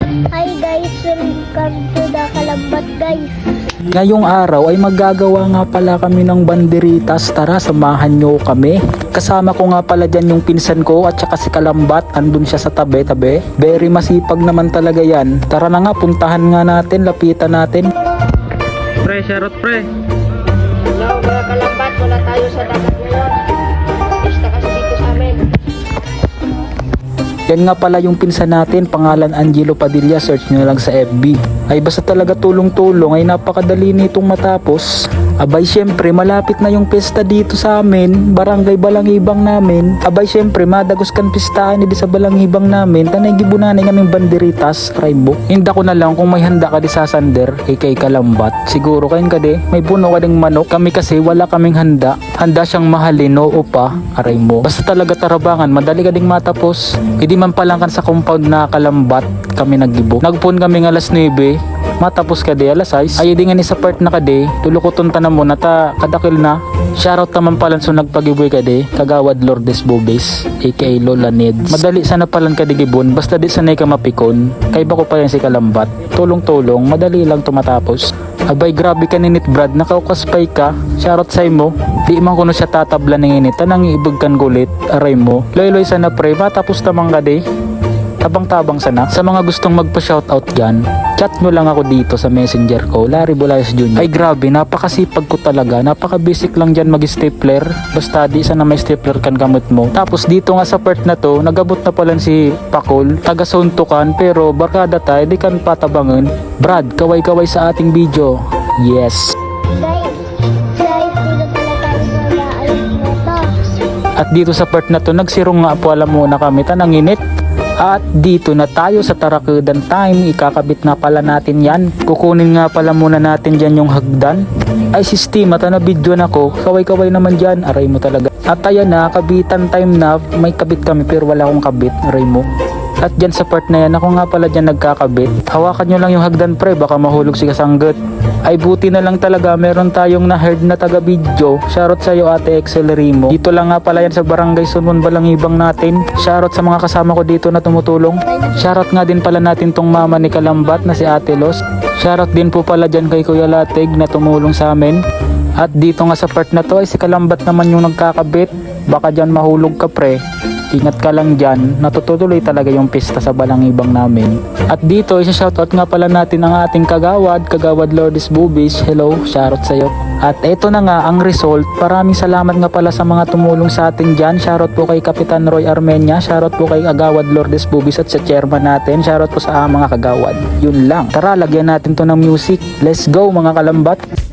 Hi guys, welcome to the Kalambat guys. Ngayong araw ay maggagawa nga pala kami ng banderitas. Tara, samahan nyo kami. Kasama ko nga pala dyan yung pinsan ko at saka si Kalambat. Andun siya sa tabi-tabi. Very masipag naman talaga yan. Tara na nga, puntahan nga natin, lapitan natin. Pre, Charot pre. Hello mga Kalambat, wala tayo sa dagat ngayon. Pista kasi dito sa amin. Yan nga pala yung pinsan natin, pangalan Angelo Padilla, search nyo lang sa FB. Ay basta talaga tulong-tulong, ay napakadali nitong matapos. Abay syempre, malapit na yung pista dito sa amin, barangay Balangibang namin. Abay syempre, madagos kan pistahan di sa Balangibang namin, tanay gibunanin kaming banderitas, Rainbow. Hinda ko na lang kung may handa ka di sa Sander, kay Kalambat. Siguro kain ka di, may puno ka ding manok. Kami kasi wala kaming handa. Handa siyang mahalin, oo pa, Rainbow. Basta talaga tarabangan, madali ka ding matapos. Hindi man palangkan sa compound na Kalambat kami naggibo. Nagpun kami ng alas 9, matapos ka di alas 6. Ay di nga ni sa part na ka di, tulukuton ta na mo na ta kadakil na. Shoutout naman pala so nagpagiboy ka di, Kagawad Lourdes Bobes, aka Lola Neds. Madali sana palan ka di gibon, basta di sanay ka mapikon. Kay bako pa yan si Kalambat. Tulong-tulong, madali lang tumatapos. Abay grabe ka ninit Brad, nakaukaspay ka. Shoutout sa mo. Di man kuno siya tatabla ng init, tanang iibag kan gulit, aray mo. Loy-loy sana pre, matapos tamang ka di. Tabang-tabang sana. Sa mga gustong magpa-shoutout dyan, chat nyo lang ako dito sa messenger ko, Larry Bulayas Jr. Ay grabe, napakasipag ko talaga. Napaka-basic lang dyan mag-stapler. Basta di sana may stapler kan gamot mo. Tapos dito nga sa part na to, nagabot na pala si Pakol, taga-suntukan, pero barkada tayo, di kan patabangan. Brad, kaway-kaway sa ating video. Yes. Guys, dito pala tayo sa maayos na to. At dito sa part na to, nagsirong nga po alam muna kami, tanang init. At dito na tayo sa Tarakudan time, ikakabit na pala natin yan. Kukunin nga pala muna natin dyan yung hagdan. Ay sistema, na video na ko, kaway-kaway naman dyan, aray mo talaga. At ayan na, kabitan time na, may kabit kami pero wala akong kabit, aray mo. At dyan sa part na yan, ako nga pala dyan nagkakabit. Hawakan nyo lang yung hagdan pre, baka mahulog si kasanggot. Ay buti na lang talaga, meron tayong na-heard na taga-video. Shoutout sa'yo Ate Excel Rimo. Dito lang nga pala yan sa Barangay Sunmon Balangibang natin. Shoutout sa mga kasama ko dito na tumutulong. Shoutout nga din pala natin tong mama ni Kalambat na si Ate Los. Shoutout din po pala dyan kay Kuya Lateg na tumulong sa amin. At dito nga sa part na to ay si Kalambat naman yung nagkakabit. Baka dyan mahulog ka pre. Ingat ka lang dyan, natutuloy talaga yung pista sa Balangibang namin. At dito, isa-shoutout nga pala natin ang ating Kagawad Lourdes Bobes. Hello, shoutout sa'yo. At eto na nga ang result. Maraming salamat nga pala sa mga tumulong sa atin dyan. Shoutout po kay Kapitan Roy Armenia, shoutout po kay Kagawad Lourdes Bobes at sa chairman natin. Shoutout po sa mga kagawad. Yun lang. Tara, lagyan natin to ng music. Let's go mga Kalambat.